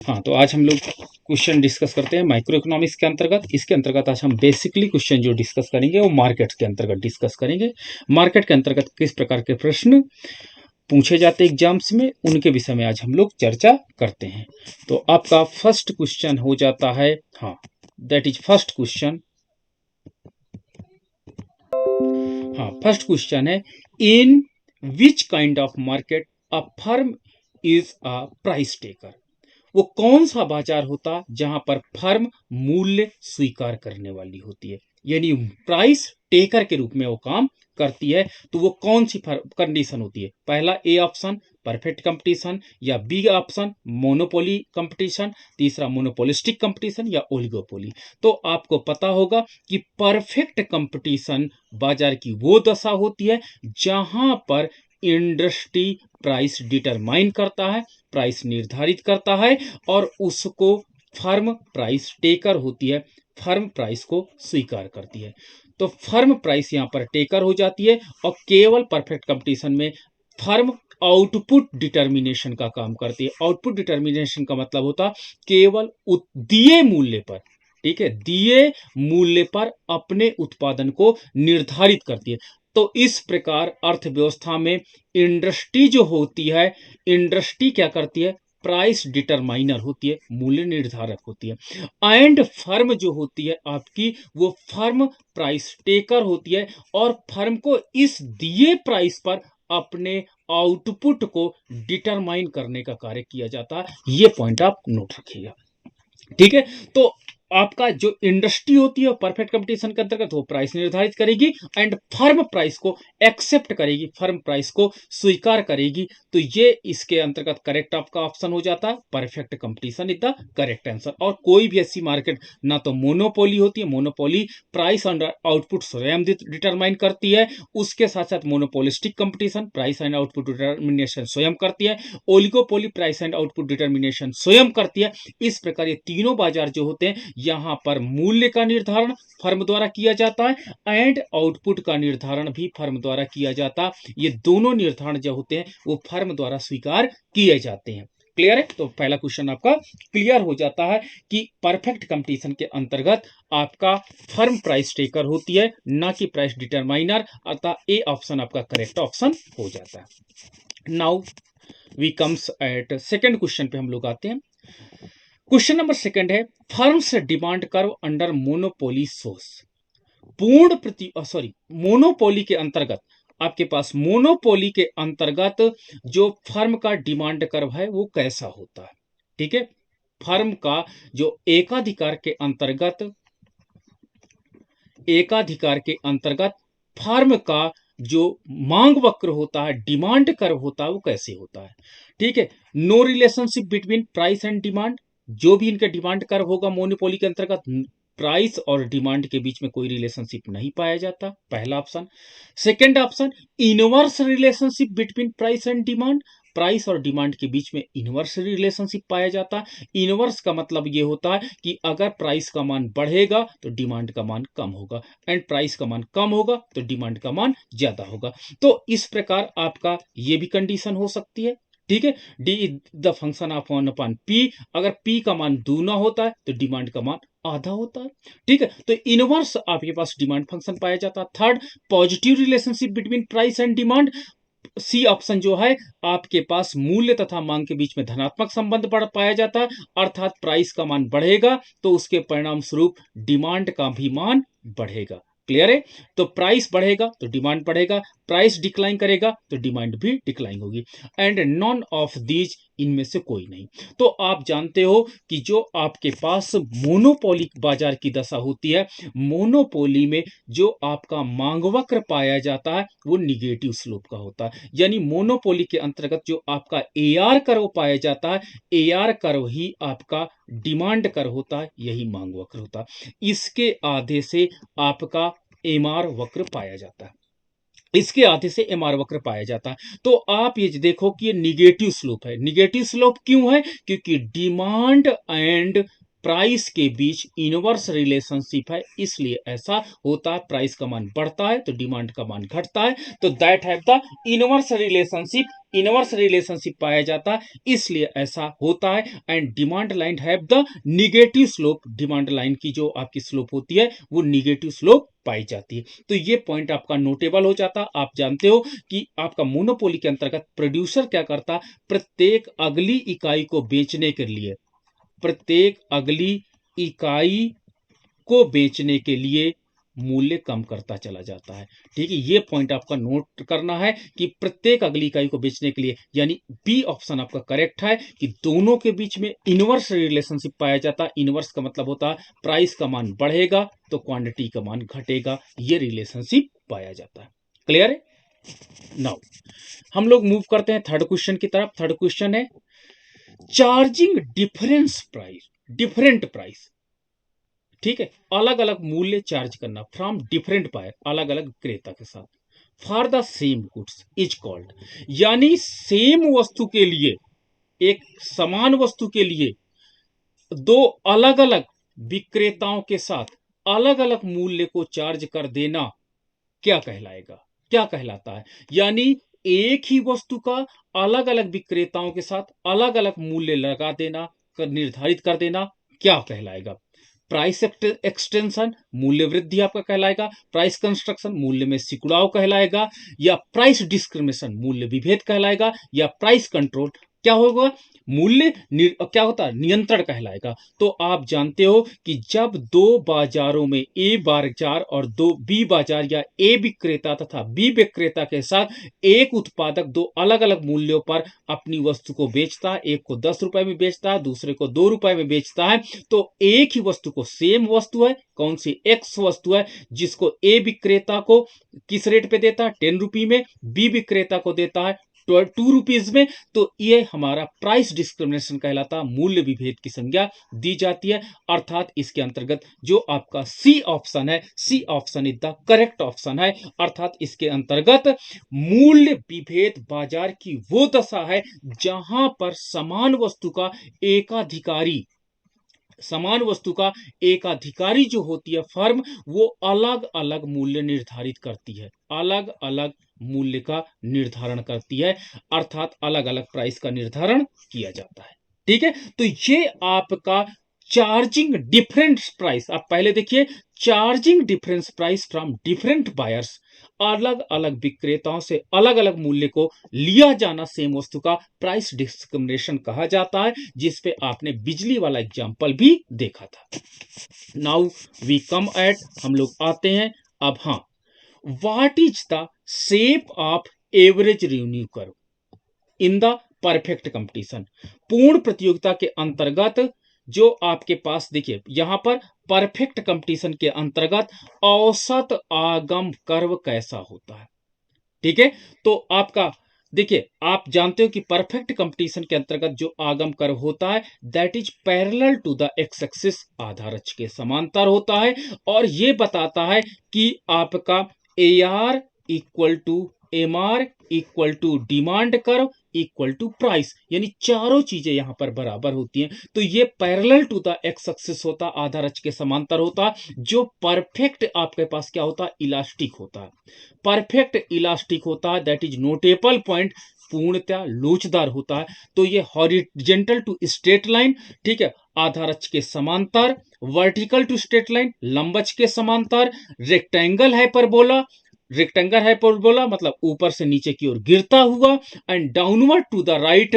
हाँ, तो आज हम लोग क्वेश्चन डिस्कस करते हैं माइक्रो इकोनॉमिक्स के अंतर्गत। इसके अंतर्गत आज हम बेसिकली क्वेश्चन जो डिस्कस करेंगे वो मार्केट के अंतर्गत डिस्कस करेंगे। मार्केट के अंतर्गत किस प्रकार के प्रश्न पूछे जाते हैं एग्जाम्स में, उनके विषय में आज हम लोग चर्चा करते हैं। तो आपका फर्स्ट क्वेश्चन हो जाता है, हाँ दैट इज फर्स्ट क्वेश्चन। हाँ, फर्स्ट क्वेश्चन है, in which kind of market a firm is a price taker. वो कौन सा बाजार होता जहां पर फर्म मूल्य स्वीकार करने वाली होती है, यानी प्राइस टेकर के रूप में वो काम करती है। तो वो कौन सी कंडीशन होती है? पहला ए ऑप्शन परफेक्ट कंपटीशन, या बी ऑप्शन मोनोपोली कंपटीशन, तीसरा मोनोपोलिस्टिक कंपटीशन, या ओलिगोपोली। तो आपको पता होगा कि परफेक्ट कंपटीशन बाजार की वो दशा होती है जहां पर इंडस्ट्री प्राइस डिटरमाइन करता है, प्राइस निर्धारित करता है, और उसको फर्म प्राइस टेकर होती है, फर्म प्राइस को स्वीकार करती है। तो फर्म प्राइस यहां पर टेकर हो जाती है, और केवल परफेक्ट कंपटीशन में फर्म आउटपुट डिटर्मिनेशन का काम करती है। आउटपुट डिटर्मिनेशन का मतलब होता केवल दिए मूल्य पर, ठीक है, दिए मूल्य पर अपने उत्पादन को निर्धारित करती है। तो इस प्रकार अर्थव्यवस्था में इंडस्ट्री जो होती है, इंडस्ट्री क्या करती है? प्राइस डिटरमाइनर होती है, मूल्य निर्धारक होती है। एंड फर्म जो होती है आपकी, वो फर्म प्राइस टेकर होती है, और फर्म को इस दिए प्राइस पर अपने आउटपुट को डिटरमाइन करने का कार्य किया जाता है। ये पॉइंट आप नोट रखिएगा, ठीक है। तो आपका जो इंडस्ट्री होती है परफेक्ट कंपटीशन के अंतर्गत वो प्राइस निर्धारित करेगी, एंड फर्म प्राइस को एक्सेप्ट करेगी, फर्म प्राइस को स्वीकार करेगी। तो ये इसके अंतर्गत करेक्ट आपका ऑप्शन हो जाता है, perfect competition is the correct answer. और कोई भी ऐसी मार्केट ना तो मोनोपोली होती है, मोनोपोली प्राइस एंड आउटपुट स्वयं डिटरमाइन करती है, उसके साथ साथ monopolistic competition price and output determination स्वयं करती है, oligopoly price and output determination स्वयं करती है। इस प्रकार ये तीनों बाजार जो होते हैं, यहां पर मूल्य का निर्धारण फर्म द्वारा किया जाता है, एंड आउटपुट का निर्धारण भी फर्म द्वारा किया जाता है। ये दोनों निर्धारण जो होते हैं वो फर्म द्वारा स्वीकार किए जाते हैं। क्लियर है? तो पहला क्वेश्चन आपका क्लियर हो जाता है कि परफेक्ट कंपटीशन के अंतर्गत आपका फर्म प्राइस टेकर होती है, ना कि प्राइस डिटरमाइनर। अतः ए ऑप्शन आपका करेक्ट ऑप्शन हो जाता है। Now we comes at second question पे हम लोग आते हैं। क्वेश्चन नंबर सेकंड है, firms demand curve under monopoly source. पूर्ण प्रति सॉरी मोनोपोली के अंतर्गत, आपके पास मोनोपोली के अंतर्गत जो फर्म का डिमांड कर्व है वो कैसा होता है? ठीक है, फर्म का जो एकाधिकार के अंतर्गत फर्म का जो मांग वक्र होता है, डिमांड कर्व होता है, वो कैसे होता है? ठीक है, no relationship between price and demand. जो भी इनका डिमांड कर्व होगा मोनोपोली के अंतर्गत, प्राइस और डिमांड के बीच में कोई रिलेशनशिप नहीं पाया जाता, पहला option. Second option, inverse relationship between price and demand. Price और डिमांड के बीच में इनवर्स रिलेशनशिप पाया जाता है। इनवर्स का मतलब यह होता है कि अगर प्राइस का मान बढ़ेगा तो डिमांड का मान कम होगा, एंड प्राइस का मान कम होगा तो डिमांड का मान ज्यादा होगा। तो इस प्रकार आपका यह भी कंडीशन हो सकती है, ठीक है। D is the function of 1/p। अगर p का मान दूना होता है तो डिमांड का मान आधा होता है, ठीक है। तो इनवर्स आपके पास डिमांड फंक्शन पाया जाता है। Third, positive relationship between price and demand. C option जो है, आपके पास मूल्य तथा मांग के बीच में धनात्मक संबंध बढ़ पाया जाता है, अर्थात प्राइस का मान बढ़ेगा तो उसके परिणाम स्वरूप डिमांड का भी मान बढ़ेगा। क्लियर है? तो प्राइस बढ़ेगा तो डिमांड बढ़ेगा, प्राइस डिक्लाइन करेगा तो डिमांड भी डिक्लाइन होगी, एंड नॉन ऑफ दीज, इनमें से कोई नहीं। तो आप जानते हो कि जो आपके पास मोनोपोली बाजार की दशा होती है, मोनोपोली में जो आपका मांग वक्र पाया जाता है वो निगेटिव स्लोप का होता है। यानी मोनोपोली के अंतर्गत जो आपका एआर कर्व पाया जाता है, एआर कर्व ही आपका डिमांड कर्व होता है, यही मांग वक्र होता है। इसके आधे से आपका एमआर वक्र पाया जाता है, इसके आधे से एमआर वक्र पाया जाता है। तो आप ये देखो कि ये निगेटिव स्लोप है। निगेटिव स्लोप क्यों है? क्योंकि डिमांड एंड प्राइस के बीच इनवर्स रिलेशनशिप है, इसलिए ऐसा होता है। प्राइस का मान बढ़ता है तो डिमांड का मान घटता है, तो that have the inverse relationship, inverse relationship पाया जाता है, इसलिए ऐसा होता है। And demand line have the negative slope, demand line की जो आपकी स्लोप होती है वो निगेटिव स्लोप पाई जाती है। तो ये पॉइंट आपका नोटेबल हो जाता। आप जानते हो कि आपका मोनोपोली के अंतर्गत प्रोड्यूसर क्या करता, प्रत्येक अगली इकाई को बेचने के लिए, प्रत्येक अगली इकाई को बेचने के लिए मूल्य कम करता चला जाता है। ठीक है, ये पॉइंट आपका नोट करना है कि प्रत्येक अगली इकाई को बेचने के लिए, यानी बी ऑप्शन आपका करेक्ट है कि दोनों के बीच में इनवर्स रिलेशनशिप पाया जाता है। इनवर्स का मतलब होता है प्राइस का मान बढ़ेगा तो क्वांटिटी का मान घटेगा, ये रिलेशनशिप पाया जाता है। क्लियर है? नाउ हम लोग मूव करते हैं थर्ड क्वेश्चन की तरफ। थर्ड क्वेश्चन है charging difference price, different price. ठीक है, अलग अलग मूल्य चार्ज करना फ्रॉम डिफरेंट बायर, अलग अलग विक्रेता के साथ, for the same goods is called, यानी सेम वस्तु के लिए, एक समान वस्तु के लिए दो अलग अलग विक्रेताओं के साथ अलग अलग मूल्य को चार्ज कर देना क्या कहलाएगा, क्या कहलाता है? यानी एक ही वस्तु का अलग अलग विक्रेताओं के साथ अलग अलग मूल्य लगा देना, निर्धारित कर देना, क्या कहलाएगा? प्राइस एक्सटेंशन, मूल्य वृद्धि आपका कहलाएगा। प्राइस कंस्ट्रक्शन, मूल्य में सिकुड़ाव कहलाएगा। या प्राइस डिस्क्रिमिनेशन, मूल्य विभेद कहलाएगा। या प्राइस कंट्रोल, क्या होगा? मूल्य क्या होता है? नियंत्रण कहलाएगा। तो आप जानते हो कि जब दो बाजारों में, ए बाजार और दो बी बाजार, या ए विक्रेता तथा बी विक्रेता के साथ एक उत्पादक दो अलग अलग मूल्यों पर अपनी वस्तु को बेचता है, एक को 10 रुपए में बेचता है, दूसरे को 2 रुपए में बेचता है, तो एक ही वस्तु को, सेम वस्तु है, कौन सी? एक्स वस्तु है, जिसको ए विक्रेता को किस रेट पे देता है? 10 रुपये में, बी विक्रेता को देता है 2 रुपीज में, तो ये हमारा प्राइस डिस्क्रिमिनेशन कहलाता, मूल्य विभेद की संज्ञा दी जाती है। अर्थात इसके अंतर्गत जो आपका सी ऑप्शन है, C option is the correct option है। अर्थात इसके अंतर्गत मूल्य विभेद बाजार की वो दशा है जहां पर समान वस्तु का एकाधिकारी, समान वस्तु का एकाधिकारी जो होती है फर्म, वो अलग अलग मूल्य निर्धारित करती है, अलग अलग मूल्य का निर्धारण करती है, अर्थात अलग अलग प्राइस का निर्धारण किया जाता है। ठीक है, तो ये आपका चार्जिंग डिफरेंस प्राइस, आप पहले देखिए, charging difference price from different buyers, अलग अलग विक्रेताओं से अलग अलग मूल्य को लिया जाना सेम वस्तु का प्राइस डिस्क्रिमिनेशन कहा जाता है, जिसपे आपने बिजली वाला एग्जांपल भी देखा था। नाउ वी कम एट, हम लोग आते हैं अब, हाँ, what is the shape of average revenue curve in the perfect competition? पूर्ण प्रतियोगिता के अंतर्गत जो आपके पास, देखिए यहां पर परफेक्ट कंपटीशन के अंतर्गत औसत आगम कर्व कैसा होता है? ठीक है, तो आपका देखिए, आप जानते हो कि परफेक्ट कंपटीशन के अंतर्गत जो आगम कर्व होता है, that is parallel to the X axis, आधार अक्ष के समांतर होता है, और ये बताता है कि आपका A R equal to M R equal to demand curve equal to price, यानी चारों चीजें यहां पर बराबर होती हैं। तो ये parallel to the X axis होता, आधार अक्ष के समांतर होता। जो परफेक्ट आपके पास क्या होता? इलास्टिक होता है, परफेक्ट इलास्टिक होता है, दैट इज नोटेबल पॉइंट, पूर्णतः लोचदार होता है। तो ये हॉरिजेंटल टू स्ट्रेट लाइन, ठीक है, आधार अक्ष के समांतर, वर्टिकल टू स्ट्रेट लाइन, लंब अक्ष के समांतर, रेक्टेंगल हाइपरबोला, रेक्टेंगल हाइपरबोला मतलब ऊपर से नीचे की ओर गिरता हुआ, and downward to the right,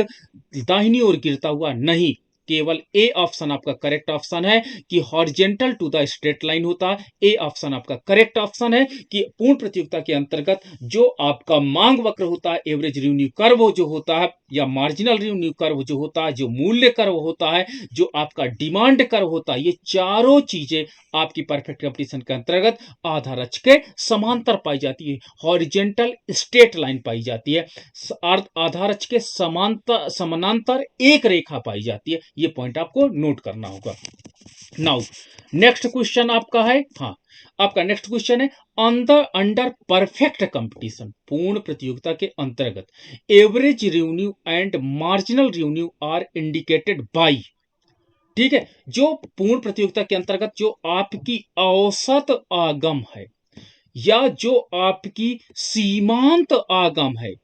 दाहिनी ओर गिरता हुआ नहीं, केवल ए ऑप्शन आपका करेक्ट ऑप्शन है कि horizontal to the straight line होता है। ए ऑप्शन आपका करेक्ट ऑप्शन है कि पूर्ण प्रतियोगिता के अंतर्गत जो आपका मांग वक्र होता है, एवरेज रेवेन्यू कर्व जो होता है, या मार्जिनल रेवेन्यू कर्व जो होता है, जो मूल्य कर्व होता है, जो आपका डिमांड कर्व होता है, ये चारों चीजें आपकी परफेक्ट कंपटीशन के अंतर्गत आधार अक्ष के समांतर पाई जाती है, हॉरिजेंटल स्ट्रेट लाइन पाई जाती है, आधार अक्ष के समांतर, समानांतर एक रेखा पाई जाती है। ये पॉइंट आपको नोट करना होगा। नाउ नेक्स्ट क्वेश्चन आपका है, हाँ, आपका नेक्स्ट क्वेश्चन है अंडर परफेक्ट कंपटीशन, पूर्ण प्रतियोगिता के अंतर्गत average revenue and marginal revenue are indicated by, ठीक है, जो पूर्ण प्रतियोगिता के अंतर्गत जो आपकी औसत आगम है या जो आपकी सीमांत आगम है,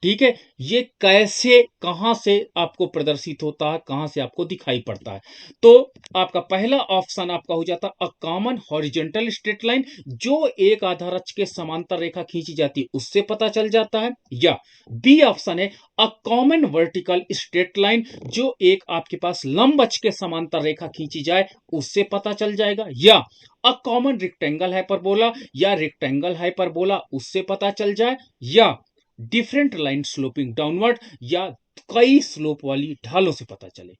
ठीक है, ये कैसे कहां से आपको प्रदर्शित होता है, कहां से आपको दिखाई पड़ता है। तो आपका पहला ऑप्शन आपका हो जाता है a common horizontal straight line, जो एक आधार अक्ष के समांतर रेखा खींची जाती है उससे पता चल जाता है। या बी ऑप्शन है a common vertical straight line, जो एक आपके पास लंब अक्ष के समांतर रेखा खींची जाए उससे पता चल जाएगा। या अ कॉमन रेक्टेंगल हाइपरबोला, या रेक्टेंगल हाइपरबोला उससे पता चल जाए। या डिफरेंट लाइन स्लोपिंग डाउनवर्ड, या कई स्लोप वाली ढालों से पता चले।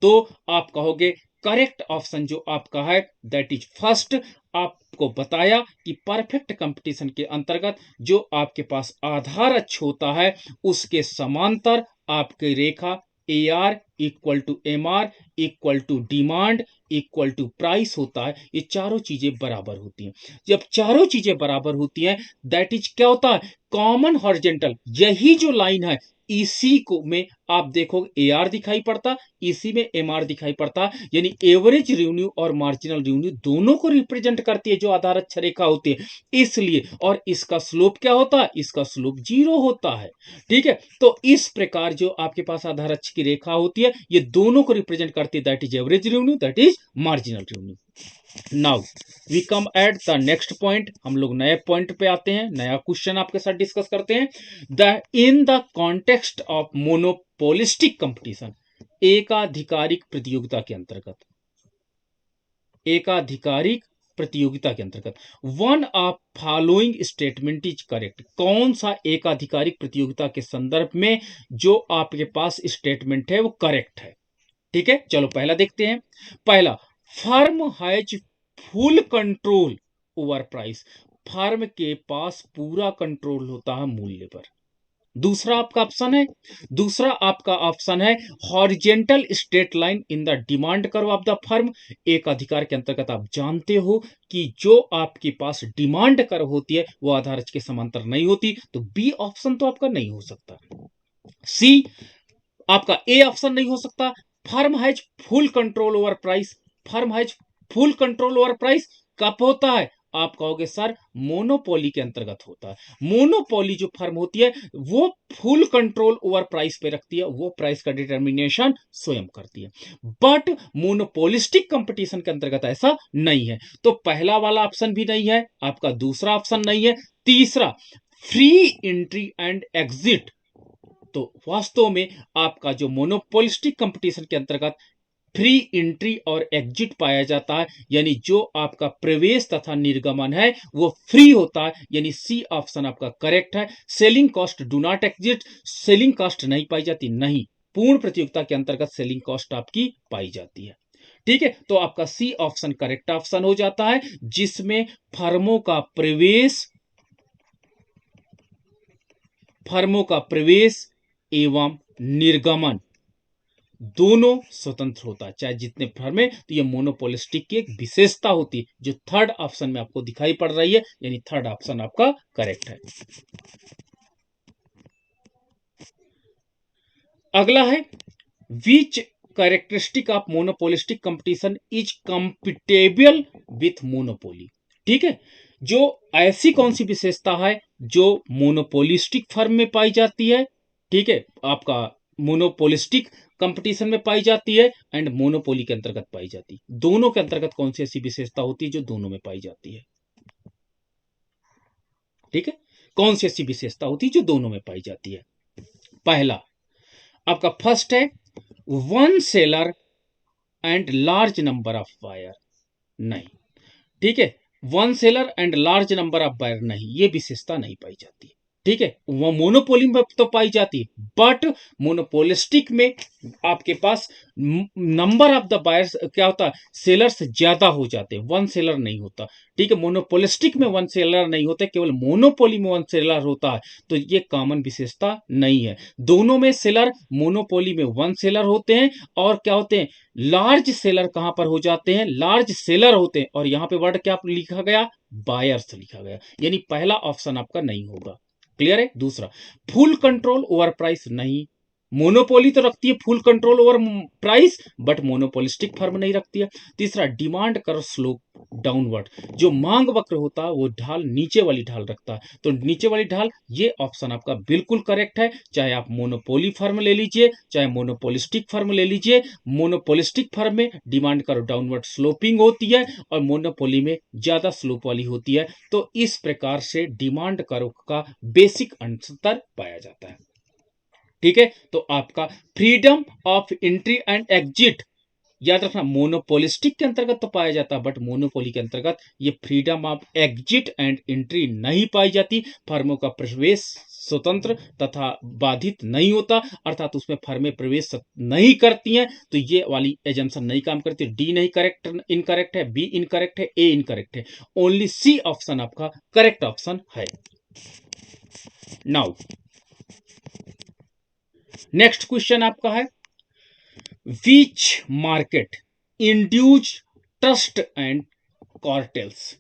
तो आप कहोगे करेक्ट ऑप्शन जो आपका है दैट इज फर्स्ट। आपको बताया कि परफेक्ट कंपटीशन के अंतर्गत जो आपके पास आधार अक्ष होता है उसके समांतर आपकी रेखा A R equal to M R equal to demand equal to price होता है। ये चारों चीजें बराबर होती हैं। जब चारों चीजें बराबर होती हैं दैट इज क्या होता है, कॉमन हॉरिजॉन्टल। यही जो लाइन है इसी को में आप देखोगे ए आर दिखाई पड़ता, इसी में एम आर दिखाई पड़ता, यानी एवरेज रेवेन्यू और मार्जिनल रेवेन्यू दोनों को रिप्रेजेंट करती है जो आधार अक्ष रेखा होती है। इसलिए और इसका स्लोप क्या होता है, इसका स्लोप 0 होता है। ठीक है, तो इस प्रकार जो आपके पास आधार अक्ष की रेखा होती है ये दोनों को रिप्रेजेंट करती है, that is average revenue, that is marginal revenue. Now we come at the next point, हम लोग नए पॉइंट पे आते हैं, नया क्वेश्चन आपके साथ डिस्कस करते हैं। The in the context of monopolistic competition, एकाधिकारिक प्रतियोगिता के अंतर्गत, एकाधिकारिक प्रतियोगिता के अंतर्गत one of following statement is correct. कौन सा एकाधिकारिक प्रतियोगिता के संदर्भ में जो आपके पास स्टेटमेंट है वो करेक्ट है। ठीक है, चलो पहला देखते हैं। पहला, firm has full control over price, firm के पास पूरा कंट्रोल होता है मूल्य पर। दूसरा आपका ऑप्शन है, दूसरा आपका ऑप्शन है horizontal straight line in the demand curve of the firm. एक अधिकार के अंतर्गत आप जानते हो कि जो आपके पास डिमांड कर्व होती है वो आधार अक्ष के समांतर नहीं होती, तो बी ऑप्शन तो आपका नहीं हो सकता। सी आपका ए ऑप्शन नहीं हो सकता, firm has full control over price. Firm has full control over price कब होता है, आप कहोगे सर मोनोपोली के अंतर्गत होता है। मोनोपोली जो फर्म होती है वो फुल कंट्रोल ओवर प्राइस पे रखती है, वो प्राइस का डिटर्मिनेशन स्वयं करती है। बट मोनोपोलिस्टिक कंपटीशन के अंतर्गत ऐसा नहीं है। तो पहला वाला ऑप्शन भी नहीं है आपका, दूसरा ऑप्शन नहीं है, तीसरा फ्री एंट्री एंड एग्जिट। तो वास्तव में आपका जो मोनोपोलिस्टिक कंपटीशन के अंतर्गत फ्री एंट्री और एग्जिट पाया जाता है, यानी जो आपका प्रवेश तथा निर्गमन है वो फ्री होता है, यानी सी ऑप्शन आपका करेक्ट है। Selling cost do not exit, selling cost नहीं पाई जाती, नहीं, पूर्ण प्रतियोगिता के अंतर्गत सेलिंग कॉस्ट आपकी पाई जाती है। ठीक है, तो आपका सी ऑप्शन करेक्ट ऑप्शन हो जाता है, जिसमें फर्मों का प्रवेश, फर्मों का प्रवेश एवं निर्गमन दोनों स्वतंत्र होता है, चाहे जितने फर्म है। तो ये मोनोपोलिस्टिक की एक विशेषता होती है जो थर्ड ऑप्शन में आपको दिखाई पड़ रही है, यानी थर्ड ऑप्शन आपका करेक्ट है। अगला है which characteristic of monopolistic competition is compatible with monopoly. ठीक है, जो ऐसी कौन सी विशेषता है जो मोनोपोलिस्टिक फर्म में पाई जाती है, ठीक है, आपका मोनोपोलिस्टिक कंपटीशन में पाई जाती है एंड मोनोपोली के अंतर्गत पाई जाती है। दोनों के अंतर्गत कौन सी ऐसी विशेषता होती है जो दोनों में पाई जाती है। ठीक है, कौन सी ऐसी विशेषता होती है जो दोनों में पाई जाती है। पहला आपका फर्स्ट है one seller and large number of buyer. नहीं, ठीक है, one seller and large number of buyer नहीं, ये विशेषता नहीं पाई जाती। ठीक है, वो मोनोपोली में तो पाई जाती है, बट मोनोपोलिस्टिक में आपके पास नंबर ऑफ द बायर्स क्या होता है, सेलर्स ज्यादा हो जाते हैं, वन सेलर नहीं होता। ठीक है, मोनोपोलिस्टिक में वन सेलर नहीं होते, केवल मोनोपोली में वन सेलर होता है, तो ये कॉमन विशेषता नहीं है। दोनों में सेलर, मोनोपोली में वन सेलर होते हैं, और क्या होते हैं, लार्ज सेलर कहां पर हो जाते हैं, लार्ज सेलर होते हैं, और यहां पे वर्ड क्या लिखा गया, बायर्स लिखा गया, यानी पहला ऑप्शन आपका नहीं होगा। क्लियर है। दूसरा, फुल कंट्रोल ओवर प्राइस नहीं, मोनोपोली तो रखती है full control over price, but monopolistic firm नहीं रखती है। तीसरा, डिमांड कर्व स्लोप डाउनवर्ड, जो मांग वक्र होता है वो ढाल नीचे वाली ढाल रखता है, तो नीचे वाली ढाल, ये ऑप्शन आपका बिल्कुल करेक्ट है। चाहे आप मोनोपोली फर्म ले लीजिए, चाहे मोनोपोलिस्टिक फर्म ले लीजिए, मोनोपोलिस्टिक फर्म में डिमांड कर्व डाउनवर्ड स्लोपिंग होती है और मोनोपोली में ज्यादा स्लोप वाली होती है। तो इस प्रकार से डिमांड कर्व का बेसिक अंतर पाया जाता है। ठीक है, तो आपका freedom of entry and exit, याद रखना, मोनोपोलिस्टिक के अंतर्गत तो पाया जाता है, बट मोनोपोली के अंतर्गत ये freedom of exit and entry नहीं पाई जाती। फर्मों का प्रवेश स्वतंत्र तथा बाधित नहीं होता, अर्थात उसमें फर्में प्रवेश नहीं करती हैं, तो ये वाली एजम्पशन नहीं काम करती। डी नहीं करेक्ट, इनकरेक्ट है, बी इनकरेक्ट है, ए इनकरेक्ट है, ओनली सी ऑप्शन आपका करेक्ट ऑप्शन है। नाउ नेक्स्ट क्वेश्चन आपका है, which market induce trust and cartels,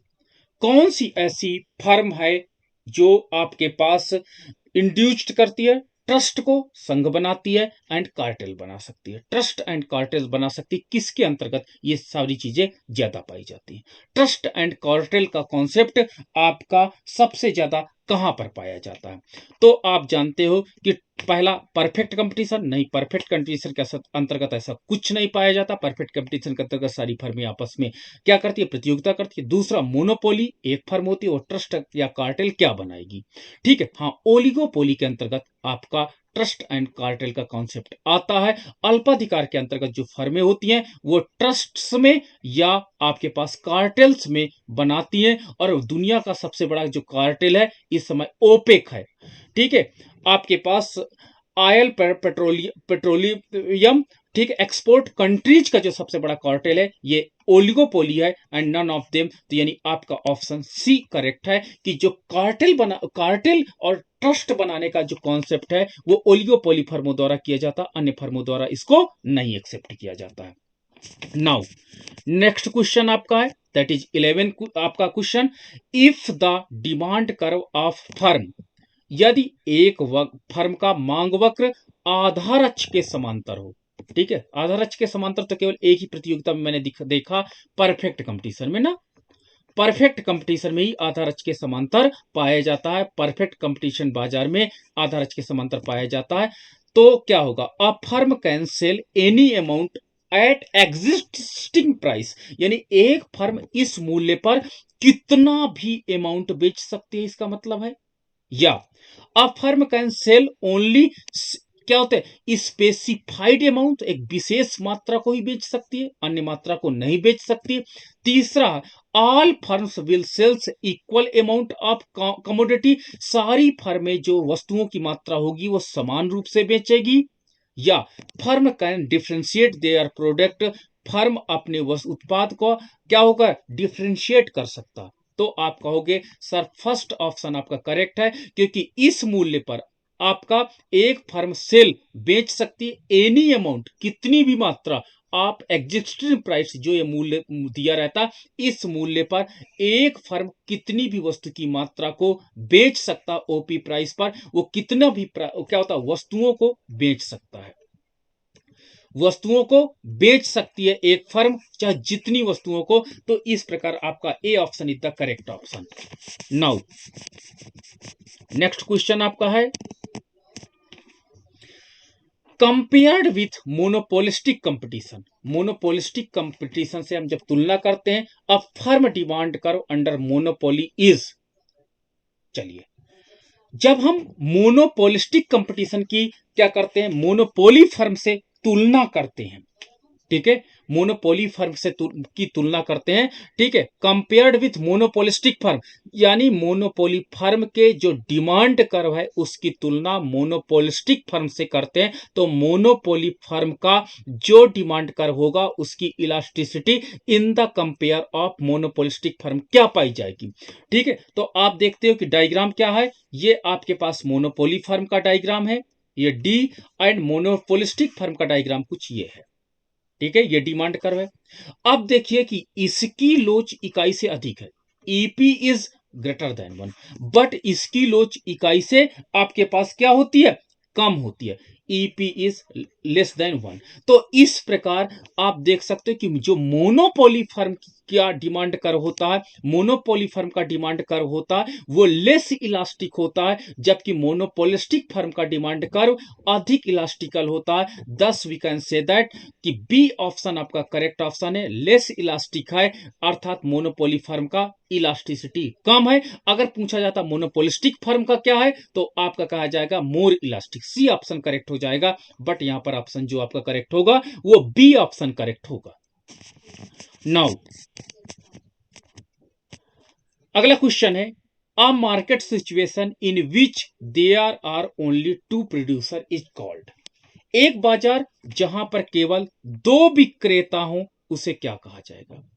कौन सी ऐसी फर्म है जो आपके पास इंड्यूस्ड करती है, ट्रस्ट को संघ बनाती है एंड कार्टेल बना सकती है। ट्रस्ट एंड कार्टेल बना सकती है, किसके अंतर्गत ये सारी चीजें ज्यादा पाई जाती है? ट्रस्ट एंड कार्टेल का कॉन्सेप्ट आपका सबसे ज्यादा कहां पर पाया जाता है? तो आप जानते हो कि पहला, परफेक्ट कंपटीशन नहीं, परफेक्ट कंपटीशन के अंतर्गत ऐसा कुछ नहीं पाया जाता। परफेक्ट कंपटीशन के अंतर्गत सारी फर्में आपस में क्या करती है? प्रतियोगिता करती है। दूसरा, मोनोपोली, एक फर्म होती है और ट्रस्ट या कार्टेल क्या बनाएगी? ठीक है, हाँ, ओलिगोपोली के अंतर्गत आपका ट्रस्ट एंड कार्टेल का कॉन्सेप्ट आता है। अल्पाधिकार के अंतर्गत जो फर्में होती हैं वो ट्रस्ट्स में या आपके पास कार्टेल्स में बनाती हैं, और दुनिया का सबसे बड़ा जो कार्टेल है इस समय ओपेक है। ठीक है, आपके पास ऑयल पेट्रोलियम, ठीक है, एक्सपोर्ट कंट्रीज का जो सबसे बड़ा कार्टेल है ये ओलिगोपोली है एंड नन ऑफ देम, तो यानी आपका ऑप्शन सी करेक्ट है कि जो कार्टेल और ट्रस्ट बनाने का जो कॉन्सेप्ट है वो ओलिगोपोली फर्मों द्वारा किया जाता, अन्य फर्मों द्वारा इसको नहीं एक्सेप्ट किया जाता है। नाउ नेक्स्ट क्वेश्चन आपका है, दैट इज 11 आपका question, if the demand curve of firm, यदि एक फर्म का मांग वक्र आधार अक्ष के समांतर हो। ठीक है, आधार अक्ष के समांतर तो केवल एक ही प्रतियोगिता में मैंने देखा, परफेक्ट कंपटीशन में ना, परफेक्ट कंपटीशन में ही आधार अक्ष के समांतर पाया जाता है। परफेक्ट कंपटीशन बाजार में आधार अक्ष के समांतर पाया जाता है। तो क्या होगा? A firm can sell any amount at existing price, यानी एक फर्म इस मूल्य पर कितना भी अमाउंट बेच सकती है, इसका मतलब है। या a firm can sell only, क्या होता है? स्पेसिफाइड अमाउंट, एक विशेष मात्रा को ही बेच सकती है, अन्य मात्रा को नहीं बेच सकती। तीसरा, all firms will sells equal amount of commodity, सारी फर्में जो वस्तुओं की मात्रा होगी वो समान रूप से बेचेगी। या firm can differentiate their product, firm अपने उत्पाद को क्या होगा? डिफरेंशिएट कर सकता। तो आप कहोगे सर फर्स्ट ऑप्शन आपका करेक्ट है, क्योंकि इस मूल्य पर आपका एक फर्म सेल बेच सकती है एनी अमाउंट, कितनी भी मात्रा, आप एग्जिस्टिंग प्राइस जो ये मूल्य दिया रहता, इस मूल्य पर एक फर्म कितनी भी वस्तु की मात्रा को बेच सकता, ओपी प्राइस पर वो कितना भी क्या होता, वस्तुओं को बेच सकता है। वस्तुओं को बेच सकती है एक फर्म, चाहे जितनी वस्तुओं को। तो इस प्रकार आपका A option is the correct option. Now next question आपका है, compared with monopolistic competition, monopolistic competition से हम जब तुलना करते हैं, a firm demand curve under monopoly is, चलिए जब हम मोनोपोलिस्टिक कंपटीशन की क्या करते हैं, मोनोपोली फर्म से तुलना करते हैं, ठीक है, मोनोपोली फर्म से की तुलना करते हैं, ठीक है, कंपेयर्ड विथ मोनोपोलिस्टिक फर्म, यानी मोनोपोली फर्म के जो डिमांड कर्व है उसकी तुलना मोनोपोलिस्टिक फर्म से करते हैं, तो मोनोपोली फर्म का जो डिमांड कर्व होगा उसकी elasticity in the compare of monopolistic firm क्या पाई जाएगी। ठीक है, तो आप देखते हो कि डायग्राम क्या है, ये आपके पास मोनोपोली फर्म का डायग्राम है, ये डी, एंड मोनोपोलिस्टिक फर्म का डायग्राम कुछ ये है। ठीक है, ये डिमांड कर्व है। अब देखिए कि इसकी लोच इकाई से अधिक है, EP is greater than 1, but इसकी लोच इकाई से आपके पास क्या होती है? कम होती है। EP is less than 1। तो इस प्रकार आप देख सकते हो कि जो मोनोपोली फर्म क्या डिमांड कर्व होता है, मोनोपोली फर्म का डिमांड कर्व होता है वो लेस इलास्टिक होता है, जबकि मोनोपोलिस्टिक फर्म का डिमांड कर्व अधिक इलास्टिकल होता है। दस वी कैन से दैट कि बी ऑप्शन आपका करेक्ट ऑप्शन है, लेस इलास्टिक है, अर्थात मोनोपोली फर्म का इलास्टिसिटी कम है। अगर पूछा जाता मोनोपोलिस्टिक फर्म का क्या है तो आपका कहा जाएगा more elastic, C option correct हो जाएगा। बट यहां पर ऑप्शन जो आपका करेक्ट होगा वो बी ऑप्शन करेक्ट होगा। नाउ अगला क्वेश्चन है a market situation in which there are only two producer is called. एक बाजार जहां पर केवल दो विक्रेता हो उसे क्या कहा जाएगा?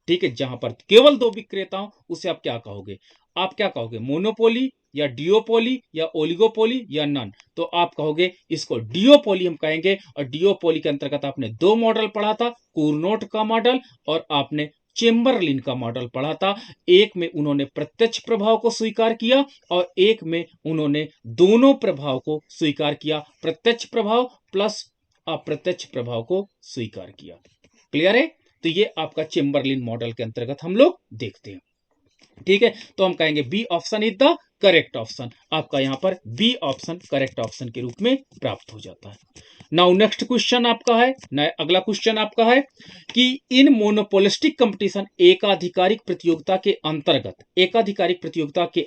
ठीक है, जहां पर केवल दो विक्रेता हो उसे आप क्या कहोगे? आप क्या कहोगे, मोनोपोली या डियोपोली या ओलिगोपोली या नन? तो आप कहोगे इसको डियोपोली हम कहेंगे। और डियोपोली के अंतर्गत आपने दो मॉडल पढ़ा था, कुरनोट का मॉडल और आपने चेम्बरलिन का मॉडल पढ़ा था। एक में उन्होंने प्रत्यक्ष प्रभाव को स्वीकार किया और एक में उन्होंने दोनों प्रभाव को स्वीकार किया, प्रत्यक्ष प्रभाव प्लस अप्रत्यक्ष प्रभाव को स्वीकार किया। क्लियर है? तो ये आपका चेम्बरलिन मॉडल के अंतर्गत हम लोग देखते हैं। ठीक है, तो हम कहेंगे B option is the correct option. आपका यहां पर बी ऑप्शन करेक्ट ऑप्शन के रूप में प्राप्त हो जाता है। नाउ नेक्स्ट क्वेश्चन आपका है, अगला क्वेश्चन आपका है कि इन मोनोपोलिस्टिक कंपटीशन एकाधिकारिक प्रतियोगिता के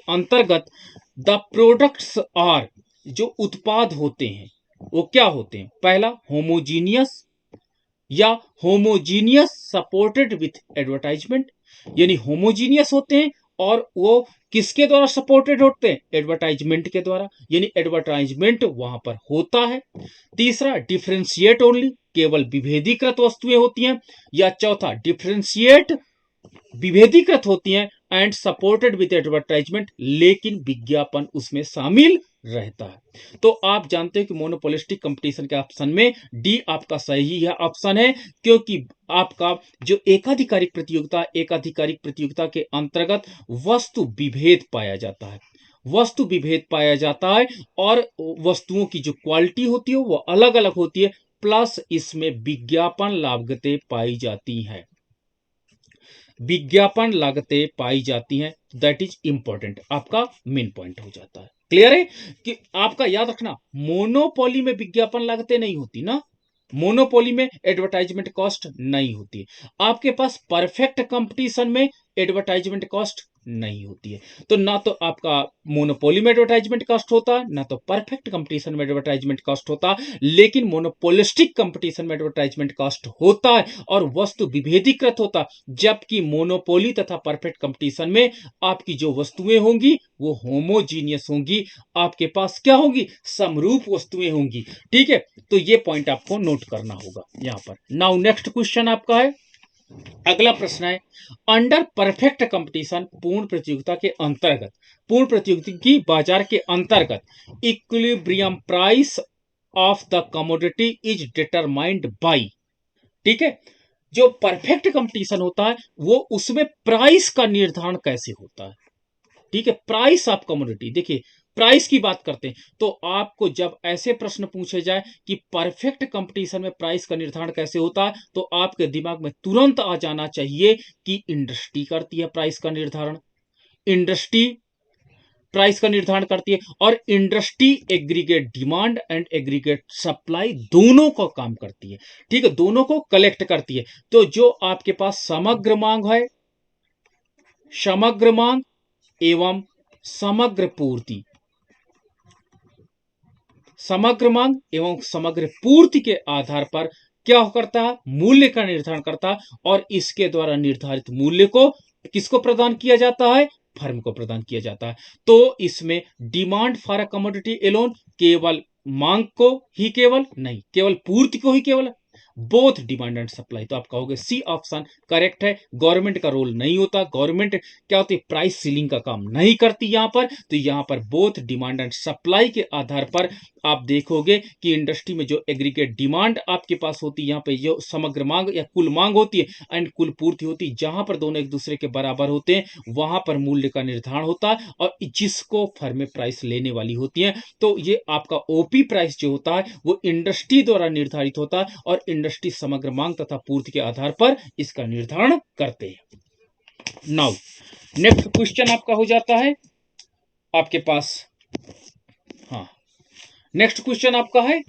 अंतर्गत द प्रोडक्ट्स आर, जो उत्पाद होते हैं वो क्या होते हैं? पहला होमोजीनियस या होमोजीनियस सपोर्टेड विथ एडवर्टाइजमेंट, यानी होमोजीनियस होते हैं और वो किसके द्वारा सपोर्टेड होते हैं? एडवर्टाइजमेंट के द्वारा, यानी एडवर्टाइजमेंट वहां पर होता है। तीसरा डिफरेंशिएट ओनली, केवल विभेदीकृत वस्तुएं होती हैं। या चौथा डिफरेंशिएट, विभेदीकृत होती हैं एंड सपोर्टेड विद एडवर्टाइजमेंट, लेकिन विज्ञापन उसमें शामिल रहता है। तो आप जानते हो कि मोनोपोलिस्टिक कंपटीशन के ऑप्शन में डी आपका सही है ऑप्शन है, क्योंकि आपका जो एकाधिकारिक प्रतियोगिता के अंतर्गत वस्तु विभेद पाया जाता है, वस्तु विभेद पाया जाता है और वस्तुओं की जो क्वालिटी होती है वो अलग अलग होती है, प्लस इसमें विज्ञापन लागतें पाई जाती हैं, विज्ञापन लागतें पाई जाती हैं। दैट इज इंपॉर्टेंट, आपका मेन पॉइंट हो जाता है। क्लियर है कि आपका याद रखना मोनोपोली में विज्ञापन लागतें नहीं होती ना, मोनोपोली में एडवर्टाइजमेंट कॉस्ट नहीं होती। आपके पास परफेक्ट कंपटीशन में एडवर्टाइजमेंट कॉस्ट नहीं होती है। तो ना तो आपका मोनोपोली में एडवर्टाइजमेंट कॉस्ट होता है, ना तो परफेक्ट कंपटीशन में एडवर्टाइजमेंट कॉस्ट होता है, लेकिन मोनोपोलिस्टिक कंपटीशन में एडवर्टाइजमेंट कॉस्ट होता है और वस्तु विभेदीकृत होता है। जबकि मोनोपोली तथा परफेक्ट कंपटीशन में आपकी जो वस्तुएं होंगी वो होमोजीनियस होंगी, आपके पास क्या होगी? समरूप वस्तुएं होंगी। ठीक है, तो ये पॉइंट आपको नोट करना होगा यहां पर। नाउ नेक्स्ट क्वेश्चन आपका है, अगला प्रश्न है अंडर परफेक्ट कंपटीशन, पूर्ण प्रतियोगिता बाजार के अंतर्गत equilibrium price of the commodity is determined by. ठीक है, जो परफेक्ट कंपटीशन होता है वो उसमें प्राइस का निर्धारण कैसे होता है? ठीक है, प्राइस ऑफ कमोडिटी, देखिए प्राइस की बात करते हैं तो आपको जब ऐसे प्रश्न पूछे जाए कि परफेक्ट कंपटीशन में प्राइस का निर्धारण कैसे होता है तो आपके दिमाग में तुरंत आ जाना चाहिए कि इंडस्ट्री करती है प्राइस का निर्धारण, इंडस्ट्री प्राइस का निर्धारण करती है और industry aggregate demand and aggregate supply दोनों का काम करती है। ठीक है, दोनों को कलेक्ट करती है। तो जो आपके पास समग्र मांग है, समग्र मांग एवं समग्र पूर्ति, समग्र मांग एवं समग्र पूर्ति के आधार पर क्या करता है? मूल्य का निर्धारण करता है और इसके द्वारा निर्धारित मूल्य को किसको प्रदान किया जाता है? फर्म को प्रदान किया जाता है। तो इसमें demand for a commodity alone, केवल मांग को ही केवल नहीं, केवल पूर्ति को ही केवल, बोथ डिमांड एंड सप्लाई। तो आप कहोगे सी ऑप्शन करेक्ट है, गवर्नमेंट का रोल नहीं होता, गवर्नमेंट क्या होती है? प्राइस सीलिंग का काम नहीं करती यहां पर। तो यहां पर बोथ डिमांड एंड सप्लाई के आधार पर आप देखोगे कि इंडस्ट्री में जो एग्रीगेट डिमांड आपके पास होती है, यहाँ पे जो समग्र मांग या कुल मांग होती है एंड कुल पूर्ति होती है, जहां पर दोनों एक दूसरे के बराबर होते हैं वहां पर मूल्य का निर्धारण होता है और जिसको फर्में प्राइस लेने वाली होती है। तो ये आपका ओपी प्राइस जो होता है वो इंडस्ट्री द्वारा निर्धारित होता है और इंडस्ट्री समग्र मांग तथा पूर्ति के आधार पर इसका निर्धारण करते हैं। नाउ नेक्स्ट क्वेश्चन आपका हो जाता है आपके पास, हाँ नेक्स्ट क्वेश्चन आपका है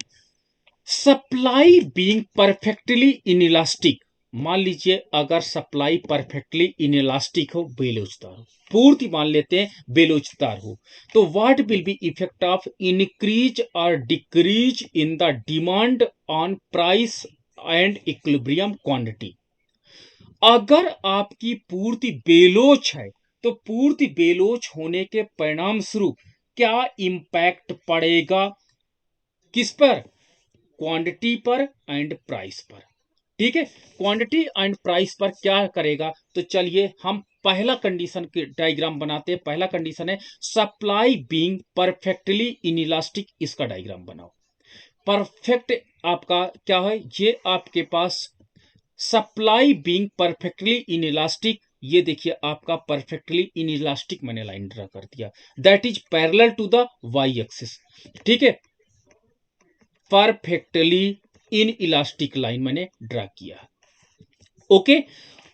सप्लाई बीइंग परफेक्टली इनइलास्टिक। मान लीजिए अगर सप्लाई परफेक्टली इनइलास्टिक हो, बेलोचदार हो, पूर्ति मान लेते हैं बेलोचदार हो, तो what will be effect of increase और decrease in the demand on price and equilibrium quantity. अगर आपकी पूर्ति बेलोच है तो पूर्ति बेलोच होने के परिणाम स्वरूप क्या इंपैक्ट पड़ेगा, किस पर, क्वांटिटी पर एंड प्राइस पर। ठीक है, क्वांटिटी एंड प्राइस पर क्या करेगा, तो चलिए हम पहला कंडीशन के डायग्राम बनाते हैं। पहला कंडीशन है सप्लाई बीइंग परफेक्टली इनइलास्टिक, इसका डायग्राम बनाओ। परफेक्ट आपका क्या है, ये आपके पास सप्लाई बीइंग परफेक्टली इनइलास्टिक, ये देखिए आपका परफेक्टली इनइलास्टिक मैंने लाइन ड्रा कर दिया, that is parallel to the Y axis. ठीक है, परफेक्टली इन इलास्टिक लाइन मैंने ड्रा किया। ओके,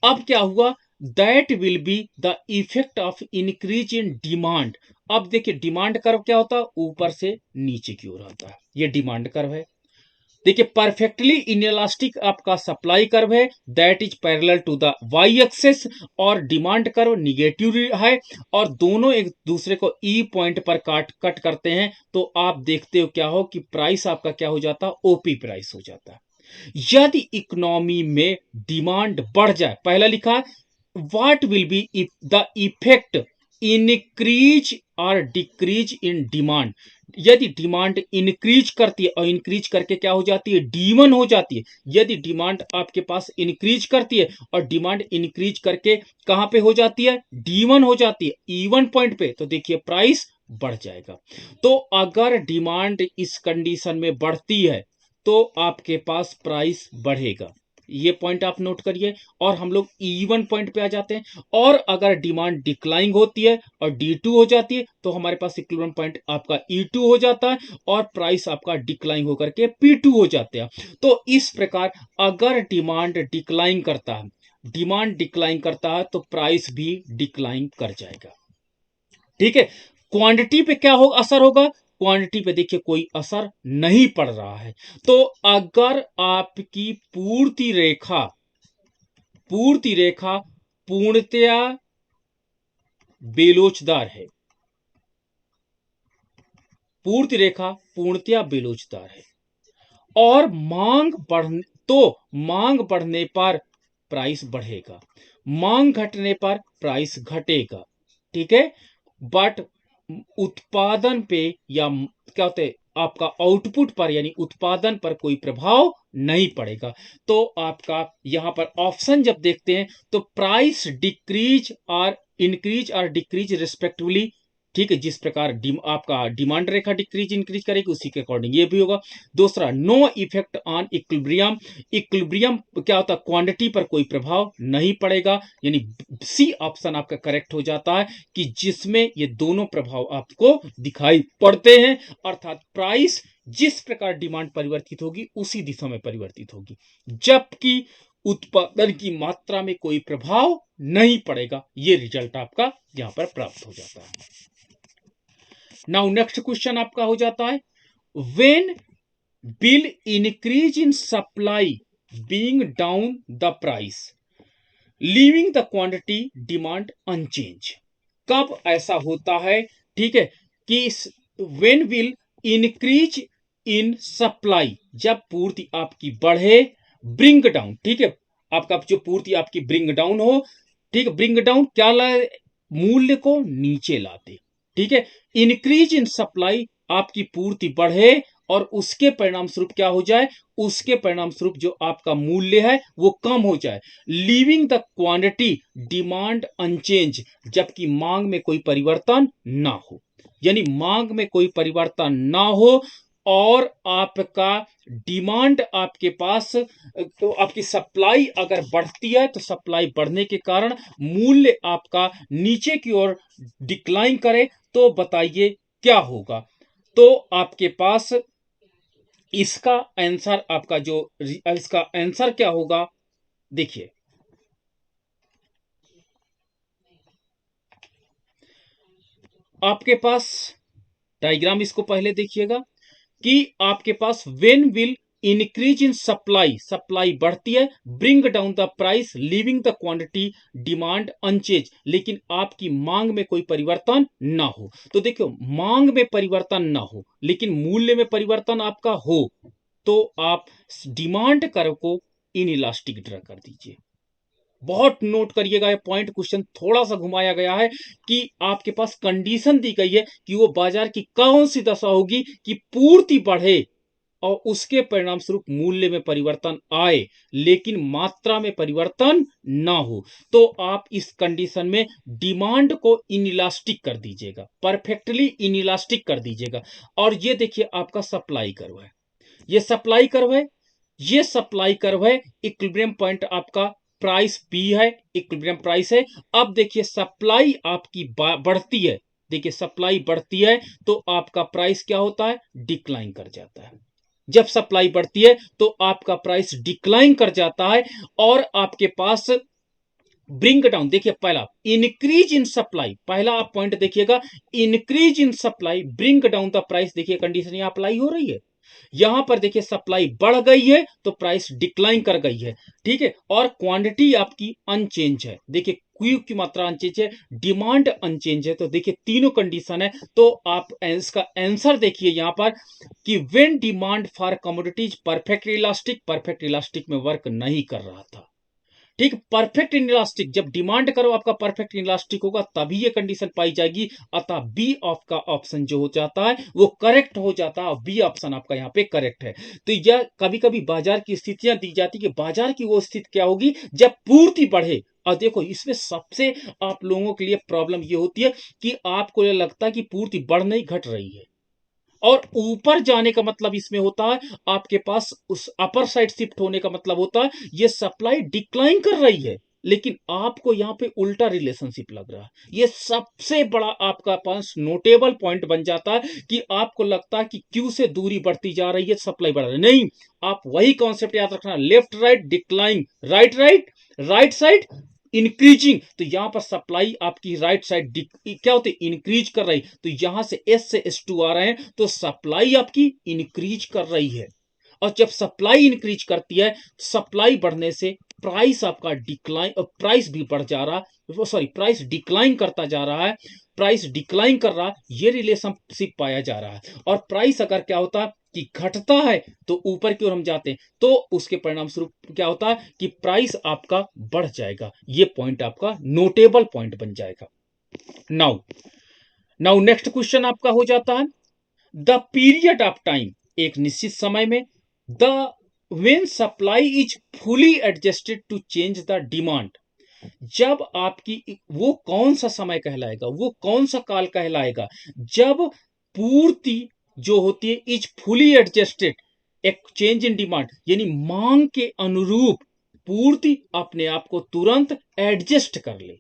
अब क्या हुआ, that will be the effect of increase in demand. अब देखिए डिमांड कर्व क्या होता है, ऊपर से नीचे की ओर आता है, ये डिमांड कर्व है। देखिए परफेक्टली इनइलास्टिक आपका सप्लाई कर्व है, that is parallel to the Y axis, और डिमांड कर्व निगेटिव है और दोनों एक दूसरे को ई पॉइंट पर कट करते हैं। तो आप देखते हो क्या हो कि प्राइस आपका क्या हो जाता है, ओपी प्राइस हो जाता है। यदि इकोनॉमी में डिमांड बढ़ जाए, पहला लिखा what will be the effect increase और डिक्रीज इन डिमांड। यदि डिमांड इंक्रीज करती है और इंक्रीज करके क्या हो जाती है, डी1 हो जाती है। यदि डिमांड आपके पास इंक्रीज करती है और डिमांड इंक्रीज करके कहां पे हो जाती है, डी1 हो जाती है, ई1 पॉइंट पे, तो देखिए प्राइस बढ़ जाएगा। तो अगर डिमांड इस कंडीशन में बढ़ती है तो आपके पास प्राइस बढ़ेगा, ये पॉइंट आप नोट करिए। और हम लोग ई1 पॉइंट पे आ जाते हैं। और अगर डिमांड डिक्लाइन होती है और डी2 हो जाती है तो हमारे पास इक्विलिब्रियम पॉइंट आपका ई2 हो जाता है और प्राइस आपका डिक्लाइन होकर के पी2 हो जाते हैं। तो इस प्रकार अगर डिमांड डिक्लाइन करता है, डिमांड डिक्लाइन करता है तो प्राइस भी डिक्लाइन कर जाएगा। ठीक है, क्वांटिटी पे क्या हो असर होगा, क्वांटिटी पे देखिए कोई असर नहीं पड़ रहा है। तो अगर आपकी पूर्ति रेखा पूर्णतया बेलोचदार है, पूर्ति रेखा पूर्णतया बेलोचदार है और मांग बढ़ने पर प्राइस बढ़ेगा, मांग घटने पर प्राइस घटेगा। ठीक है, बट उत्पादन पे या क्या होते हैं आपका आउटपुट पर यानी उत्पादन पर कोई प्रभाव नहीं पड़ेगा। तो आपका यहां पर ऑप्शन जब देखते हैं तो प्राइस डिक्रीज और इंक्रीज और डिक्रीज रिस्पेक्टिवली। ठीक है, जिस प्रकार आपका डिमांड रेखा डिक्रीज इंक्रीज करेगी उसी के अकॉर्डिंग ये भी होगा। दूसरा, no effect on equilibrium, equilibrium क्या होता है, क्वांटिटी पर कोई प्रभाव नहीं पड़ेगा, यानी सी ऑप्शन आपका करेक्ट हो जाता है कि जिसमें ये दोनों प्रभाव आपको दिखाई पड़ते हैं, अर्थात प्राइस जिस प्रकार डिमांड परिवर्तित होगी उसी दिशा में परिवर्तित होगी, जबकि उत्पादन की मात्रा में कोई प्रभाव नहीं पड़ेगा। ये रिजल्ट आपका यहां पर प्राप्त हो जाता है। नाउ नेक्स्ट क्वेश्चन आपका हो जाता है when will increase in supply being down the price leaving the quantity demand unchange. कब ऐसा होता है, ठीक है, कि when will increase in supply, जब पूर्ति आपकी बढ़े, ब्रिंग डाउन, ठीक है, आपका जो पूर्ति आपकी ब्रिंग डाउन हो, ठीक है, ब्रिंग डाउन क्या लाए, मूल्य को नीचे लाते। ठीक है, इंक्रीज इन सप्लाई आपकी पूर्ति बढ़े और उसके परिणाम स्वरूप क्या हो जाए, उसके परिणाम स्वरूप जो आपका मूल्य है वो कम हो जाए। Leaving the quantity demand unchange, जबकि मांग में कोई परिवर्तन ना हो, यानी मांग में कोई परिवर्तन ना हो और आपका डिमांड आपके पास, तो आपकी सप्लाई अगर बढ़ती है तो सप्लाई बढ़ने के कारण मूल्य आपका नीचे की ओर डिक्लाइन करे तो बताइए क्या होगा। तो आपके पास इसका आंसर, आपका जो इसका आंसर क्या होगा, देखिए आपके पास डायग्राम, इसको पहले देखिएगा कि आपके पास when will increase in supply, supply बढ़ती है, bring down the price leaving the quantity demand unchange, लेकिन आपकी मांग में कोई परिवर्तन ना हो। तो देखो, मांग में परिवर्तन ना हो लेकिन मूल्य में परिवर्तन आपका हो, तो आप डिमांड कर्व को इनइलास्टिक ड्रा कर दीजिए। बहुत नोट करिएगा, ये पॉइंट क्वेश्चन थोड़ा सा घुमाया गया है कि आपके पास कंडीशन दी गई है कि वो बाजार की कौन सी दशा होगी कि पूर्ति बढ़े और उसके परिणाम स्वरूप मूल्य में परिवर्तन आए लेकिन मात्रा में परिवर्तन ना हो। तो आप इस कंडीशन में डिमांड को इनइलास्टिक कर दीजिएगा, परफेक्टली इनइलास्टिक कर दीजिएगा। और ये देखिए आपका सप्लाई कर्व है, ये सप्लाई कर्व है, ये सप्लाई कर्व है। इक्विलिब्रियम पॉइंट आपका प्राइस पी है, इक्विलिब्रियम प्राइस है। अब देखिए सप्लाई आपकी बढ़ती है, देखिए सप्लाई बढ़ती है तो आपका प्राइस क्या होता है, डिक्लाइन कर जाता है। जब सप्लाई बढ़ती है तो आपका प्राइस डिक्लाइन कर जाता है और आपके पास ब्रिंग डाउन, देखिए पहला इंक्रीज इन सप्लाई, पहला आप पॉइंट देखिएगा, increase in supply bring down the price. देखिए कंडीशन यहां अप्लाई हो रही है, यहां पर देखिए सप्लाई बढ़ गई है तो प्राइस डिक्लाइन कर गई है, ठीक है। और क्वांटिटी आपकी अनचेंज है, देखिए क्यू की मात्रा अनचेंज है, डिमांड अनचेंज है। तो देखिए तीनों कंडीशन है। तो आप इसका आंसर देखिए यहां पर कि when demand for commodities perfect elastic, perfect elastic में वर्क नहीं कर रहा था, ठीक। परफेक्ट इनइलास्टिक, जब डिमांड करो आपका परफेक्ट इनइलास्टिक होगा तभी ये कंडीशन पाई जाएगी। अतः बी ऑफ का ऑप्शन जो हो जाता है वो करेक्ट हो जाता है, बी ऑप्शन आपका यहाँ पे करेक्ट है। तो यह कभी कभी बाजार की स्थितियां दी जाती कि बाजार की वो स्थिति क्या होगी जब पूर्ति बढ़े। और देखो इसमें सबसे आप लोगों के लिए प्रॉब्लम ये होती है कि आपको ये लगता है कि पूर्ति बढ़ नहीं घट रही है, और ऊपर जाने का मतलब इसमें होता है आपके पास उस अपर साइड शिफ्ट होने का मतलब होता है ये सप्लाई डिक्लाइन कर रही है, लेकिन आपको यहां पे उल्टा रिलेशनशिप लग रहा है। ये सबसे बड़ा आपका पास नोटेबल पॉइंट बन जाता है कि आपको लगता है कि क्यू से दूरी बढ़ती जा रही है, सप्लाई बढ़ रही है। नहीं, आप वही कॉन्सेप्ट याद रखना, left right decline, right right, right side increasing. तो यहां पर सप्लाई आपकी राइट साइड क्या होती है, इंक्रीज कर रही। तो यहां से एस से S2 आ रहे हैं तो सप्लाई आपकी इंक्रीज कर रही है। और जब सप्लाई इंक्रीज करती है, सप्लाई बढ़ने से प्राइस आपका डिक्लाइन, प्राइस भी बढ़ जा रहा है, सॉरी प्राइस डिक्लाइन करता जा रहा है, प्राइस डिक्लाइन कर रहा है, ये रिलेशनशिप पाया जा रहा है। और प्राइस अगर क्या होता है कि घटता है तो ऊपर की ओर हम जाते हैं, तो उसके परिणाम स्वरूप क्या होता है कि प्राइस आपका बढ़ जाएगा। ये पॉइंट आपका नोटेबल पॉइंट बन जाएगा। नाउ, नेक्स्ट क्वेश्चन आपका हो जाता है द पीरियड ऑफ टाइम, एक निश्चित समय में, the when supply is fully adjusted to change the demand, जब आपकी वो कौन सा समय कहलाएगा, वो कौन सा काल कहलाएगा जब पूर्ति जो होती है इज फुली एडजस्टेड, एक चेंज इन डिमांड यानी मांग के अनुरूप पूर्ति अपने आप को तुरंत एडजस्ट कर ले।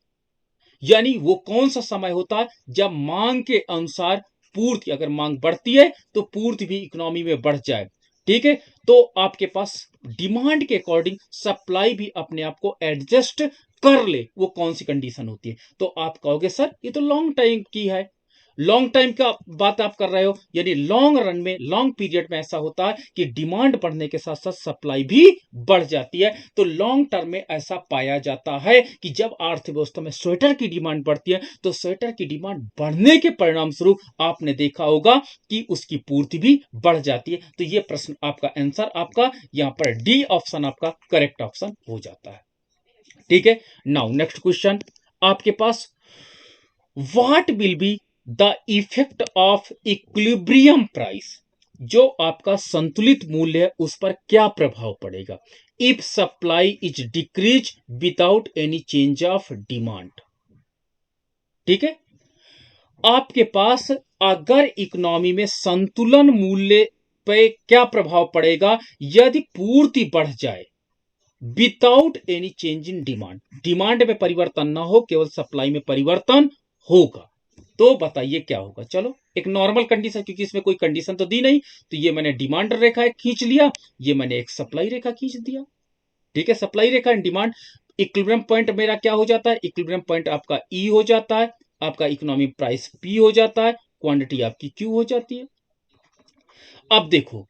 यानी वो कौन सा समय होता है जब मांग के अनुसार पूर्ति, अगर मांग बढ़ती है तो पूर्ति भी इकोनॉमी में बढ़ जाए, ठीक है। तो आपके पास डिमांड के अकॉर्डिंग सप्लाई भी अपने आप को एडजस्ट कर ले, वो कौन सी कंडीशन होती है। तो आप कहोगे सर ये तो लॉन्ग टाइम की है, लॉन्ग टाइम का बात आप कर रहे हो, यानी लॉन्ग रन में, लॉन्ग पीरियड में ऐसा होता है कि डिमांड बढ़ने के साथ साथ सप्लाई भी बढ़ जाती है। तो लॉन्ग टर्म में ऐसा पाया जाता है कि जब अर्थव्यवस्था में स्वेटर की डिमांड बढ़ती है तो स्वेटर की डिमांड बढ़ने के परिणाम स्वरूप आपने देखा होगा कि उसकी पूर्ति भी बढ़ जाती है। तो यह प्रश्न आपका आंसर, आपका यहां पर डी ऑप्शन आपका करेक्ट ऑप्शन हो जाता है, ठीक है। नाउ नेक्स्ट क्वेश्चन आपके पास, what will be the effect of equilibrium price, जो आपका संतुलित मूल्य है उस पर क्या प्रभाव पड़ेगा if supply is decrease without any change of demand, ठीक है। आपके पास अगर इकोनॉमी में संतुलन मूल्य पे क्या प्रभाव पड़ेगा यदि पूर्ति बढ़ जाए without any change in demand, demand में परिवर्तन ना हो, केवल सप्लाई में परिवर्तन होगा, तो बताइए क्या होगा। चलो एक नॉर्मल कंडीशन, क्योंकि इसमें कोई कंडीशन तो दी नहीं, तो ये मैंने डिमांड रेखा एक खींच लिया, ये मैंने एक सप्लाई रेखा खींच दिया। ठीक है, supply Rekha and demand, equilibrium point मेरा क्या हो जाता है, इक्विलिब्रियम पॉइंट आपका ई हो जाता है, आपका इकोनॉमिक प्राइस पी हो जाता है, क्वांटिटी आपकी क्यू हो जाती है। अब देखो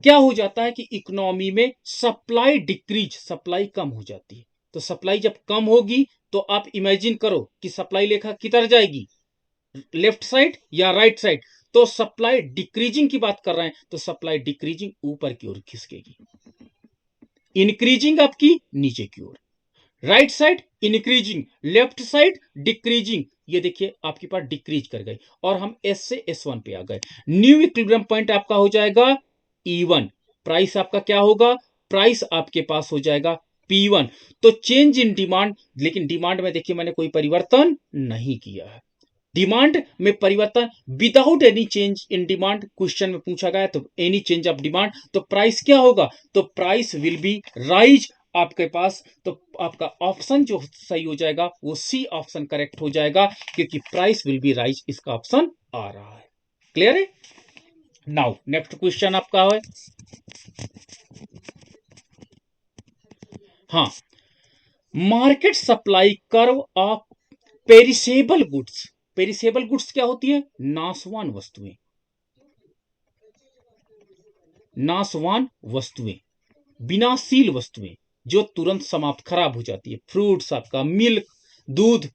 क्या हो जाता है कि इकोनॉमी में सप्लाई डिक्रीज, सप्लाई कम हो जाती है। तो सप्लाई जब कम होगी तो आप इमेजिन करो कि सप्लाई रेखा किधर जाएगी, लेफ्ट साइड या राइट साइड। तो सप्लाई डिक्रीजिंग की बात कर रहे हैं, तो सप्लाई डिक्रीजिंग ऊपर की ओर खिसकेगी, इंक्रीजिंग आपकी नीचे की ओर, right side increasing, left side decreasing. ये देखिए आपके पास डिक्रीज कर गई और हम एस से S1 पे आ गए। न्यू इक्विलिब्रियम पॉइंट आपका हो जाएगा E1, प्राइस आपका क्या होगा, प्राइस आपके पास हो जाएगा P1। तो चेंज इन डिमांड, लेकिन डिमांड में देखिए मैंने कोई परिवर्तन नहीं किया है, डिमांड में परिवर्तन without any change in demand question में पूछा गया, तो एनी चेंज ऑफ डिमांड, तो प्राइस क्या होगा, तो प्राइस विल बी राइज आपके पास। तो आपका ऑप्शन जो सही हो जाएगा वो सी ऑप्शन करेक्ट हो जाएगा, क्योंकि प्राइस विल बी राइज इसका ऑप्शन आ रहा है। क्लियर है। नाउ नेक्स्ट क्वेश्चन आपका है, हाँ, market supply curve of perishable goods. Perishable goods क्या होती है, नाशवान वस्तुएं, नाशवान वस्तुएं, विनाशील वस्तुएं जो तुरंत समाप्त खराब हो जाती है, फ्रूट्स आपका, मिल्क, दूध,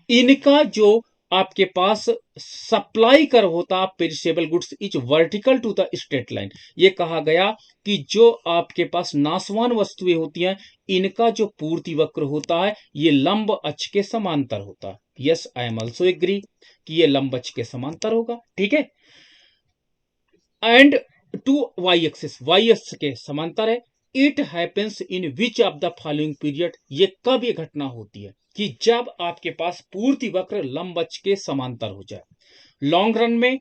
इनका जो आपके पास सप्लाई कर होता perishable goods is vertical to the straight line. ये कहा गया कि जो आपके पास नाशवान वस्तुएं होती हैं इनका जो पूर्ति वक्र होता है ये लंब अक्ष के समांतर होता है। Yes I am also agree कि ये लंब अक्ष के समांतर होगा। ठीक है, and to Y axis, Y axis के समांतर है। It happens in which of the following period, ये कब ये घटना होती है कि जब आपके पास पूर्ति वक्र लंब अक्ष के समांतर हो जाए, लॉन्ग रन में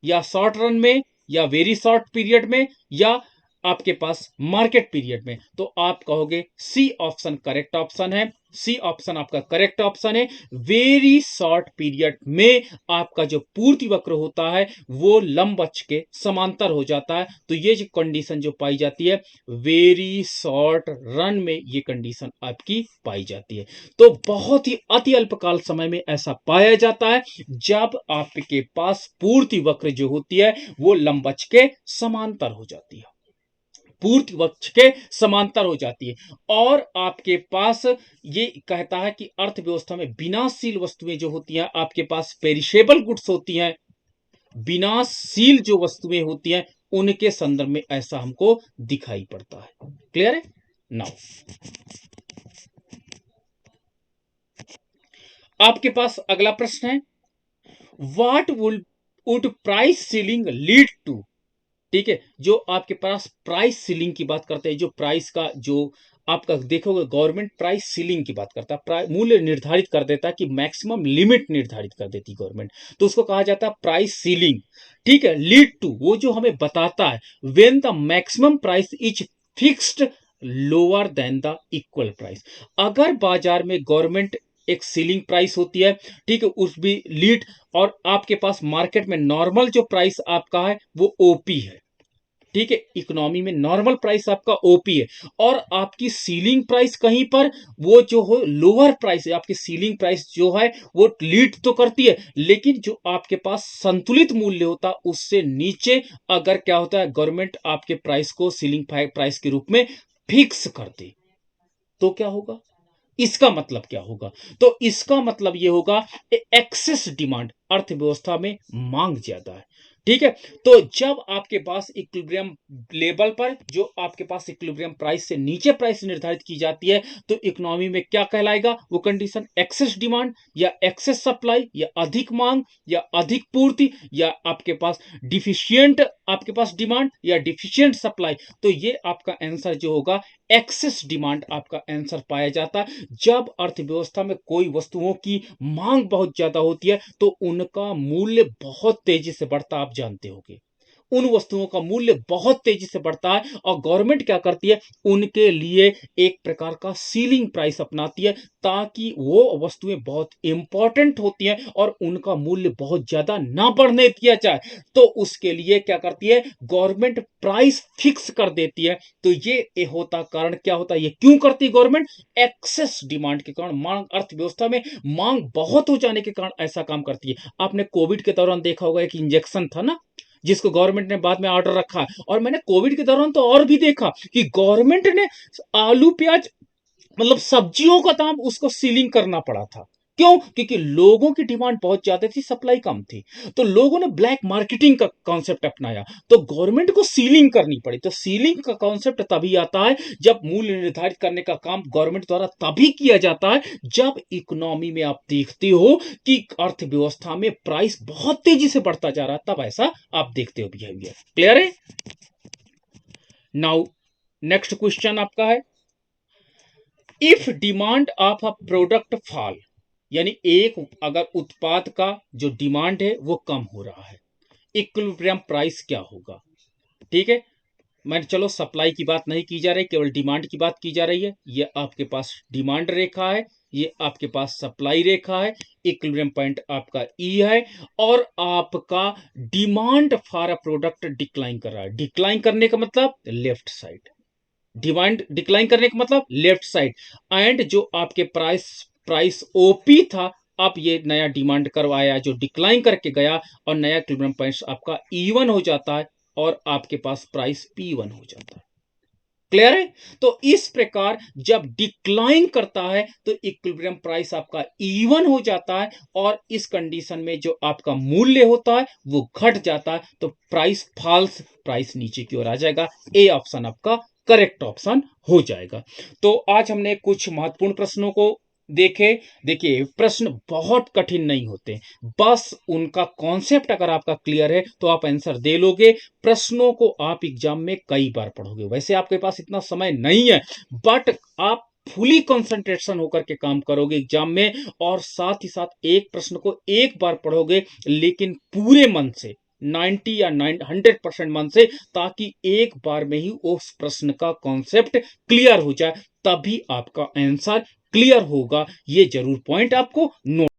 या शॉर्ट रन में या वेरी शॉर्ट पीरियड में या आपके पास मार्केट पीरियड में। तो आप कहोगे सी ऑप्शन करेक्ट ऑप्शन है, सी ऑप्शन आपका करेक्ट ऑप्शन है। वेरी शॉर्ट पीरियड में आपका जो पूर्ति वक्र होता है वो लंब अक्ष के समांतर हो जाता है। तो ये जो कंडीशन जो पाई जाती है वेरी शॉर्ट रन में, ये कंडीशन आपकी पाई जाती है। तो बहुत ही अति अल्पकाल समय में ऐसा पाया जाता है जब आपके पास पूर्ति वक्र जो होती है वो लंब अक्ष के समांतर हो जाती है, पूर्ति वक्र के समांतर हो जाती है। और आपके पास ये कहता है कि अर्थव्यवस्था में विनाशशील वस्तुएं जो होती हैं, आपके पास पेरिशेबल गुड्स होती हैं, विनाशशील जो वस्तुएं होती हैं उनके संदर्भ में ऐसा हमको दिखाई पड़ता है। क्लियर है। नाउ आपके पास अगला प्रश्न है, what would price ceiling lead to. ठीक है, जो आपके पास प्राइस सीलिंग की बात करते हैं, जो प्राइस का जो आपका देखोगे गवर्नमेंट प्राइस सीलिंग की बात करता है, मूल्य निर्धारित कर देता है कि मैक्सिमम लिमिट निर्धारित कर देती है गवर्नमेंट, तो उसको कहा जाता है प्राइस सीलिंग। ठीक है, लीड टू वो जो हमें बताता है when the maximum price is fixed lower than the equal price. अगर बाजार में गवर्नमेंट एक सीलिंग प्राइस होती है, ठीक है, उस भी लीड, और आपके पास मार्केट में नॉर्मल जो प्राइस आपका है वो ओपी है। ठीक है, इकोनॉमी में नॉर्मल प्राइस आपका ओपी है और आपकी सीलिंग प्राइस कहीं पर वो जो हो लोअर प्राइस है, आपकी सीलिंग प्राइस जो है वो लीड तो करती है, लेकिन जो आपके पास संतुलित मूल्य होता है उससे नीचे अगर क्या होता है गवर्नमेंट आपके प्राइस को सीलिंग प्राइस के रूप में फिक्स कर दे, तो क्या होगा, इसका मतलब क्या होगा, तो इसका मतलब यह होगा एक्सेस डिमांड, अर्थव्यवस्था में मांग ज्यादा है। ठीक है, तो जब आपके पास इक्विलिब्रियम लेवल पर जो आपके पास इक्विलिब्रियम प्राइस से नीचे प्राइस निर्धारित की जाती है तो इकोनॉमी में क्या कहलाएगा वो कंडीशन, एक्सेस डिमांड या एक्सेस सप्लाई या अधिक मांग या अधिक पूर्ति या आपके पास डिफिशियंट आपके पास डिमांड या डिफिशियंट सप्लाई। तो ये आपका आंसर जो होगा एक्सेस डिमांड आपका आंसर पाया जाता है। जब अर्थव्यवस्था में कोई वस्तुओं की मांग बहुत ज्यादा होती है तो उनका मूल्य बहुत तेजी से बढ़ता, आप जानते होंगे, उन वस्तुओं का मूल्य बहुत तेजी से बढ़ता है और गवर्नमेंट क्या करती है, उनके लिए एक प्रकार का सीलिंग प्राइस अपनाती है, ताकि वो वस्तुएं बहुत इंपॉर्टेंट होती हैं और उनका मूल्य बहुत ज्यादा ना बढ़ने दिया जाए। तो उसके लिए क्या करती है, गवर्नमेंट प्राइस फिक्स कर देती है। तो ये होता कारण क्या होता है, ये क्यों करती है गवर्नमेंट, एक्सेस डिमांड के कारण, मांग, अर्थव्यवस्था में मांग बहुत हो जाने के कारण ऐसा काम करती है। आपने कोविड के दौरान देखा होगा, एक इंजेक्शन था ना, जिसको गवर्नमेंट ने बाद में ऑर्डर रखा, और मैंने कोविड के दौरान तो और भी देखा कि गवर्नमेंट ने आलू प्याज मतलब सब्जियों का दाम उसको सीलिंग करना पड़ा था। क्यों, क्योंकि लोगों की डिमांड बहुत ज्यादा थी, सप्लाई कम थी। तो लोगों ने ब्लैक मार्केटिंग का कॉन्सेप्ट अपनाया, तो गवर्नमेंट को सीलिंग करनी पड़ी। तो सीलिंग का कॉन्सेप्ट तभी आता है जब मूल्य निर्धारित करने का काम गवर्नमेंट द्वारा तभी किया जाता है जब इकोनॉमी में आप देखते हो कि अर्थव्यवस्था में प्राइस बहुत तेजी से बढ़ता जा रहा है, तब ऐसा आप देखते हो बिहेवियर। क्लियर है? नाउ नेक्स्ट क्वेश्चन आपका है, if demand of a product fall, यानी एक अगर उत्पाद का जो डिमांड है वो कम हो रहा है, इक्विलिब्रियम प्राइस क्या होगा। ठीक है, मैंने चलो सप्लाई की बात नहीं की जा रही, केवल डिमांड की बात की जा रही है। ये आपके पास डिमांड रेखा है, ये आपके पास सप्लाई रेखा है, इक्विलिब्रियम पॉइंट आपका ई है, और आपका demand for a product decline कर रहा है। डिक्लाइन करने का मतलब लेफ्ट साइड, डिमांड डिक्लाइन करने का मतलब लेफ्ट साइड, एंड जो आपके प्राइस प्राइस ओपी था, अब ये नया डिमांड करवाया जो डिक्लाइन करके गया, और नया इक्विलिब्रियम पॉइंट आपका E1 हो जाता है और आपके पास प्राइस P1 हो जाता है। क्लियर है? तो इस प्रकार जब डिक्लाइन करता है तो इक्विलिब्रियम प्राइस आपका E1 हो जाता है, और इस कंडीशन में जो आपका मूल्य होता है वो घट जाता है, तो प्राइस फॉल्स, प्राइस नीचे की ओर आ जाएगा। ए ऑप्शन आपका करेक्ट ऑप्शन हो जाएगा। तो आज हमने कुछ महत्वपूर्ण प्रश्नों को देखे। देखिए, प्रश्न बहुत कठिन नहीं होते, बस उनका कॉन्सेप्ट अगर आपका क्लियर है तो आप आंसर दे लोगे। प्रश्नों को आप एग्जाम में कई बार पढ़ोगे, वैसे आपके पास इतना समय नहीं है, बट आप फुली कंसंट्रेशन होकर के काम करोगे एग्जाम में, और साथ ही साथ एक प्रश्न को एक बार पढ़ोगे, लेकिन पूरे मन से, 90 या 100% मन से, ताकि एक बार में ही उस प्रश्न का कॉन्सेप्ट क्लियर हो जाए, तभी आपका आंसर क्लियर होगा। ये जरूर पॉइंट आपको नोट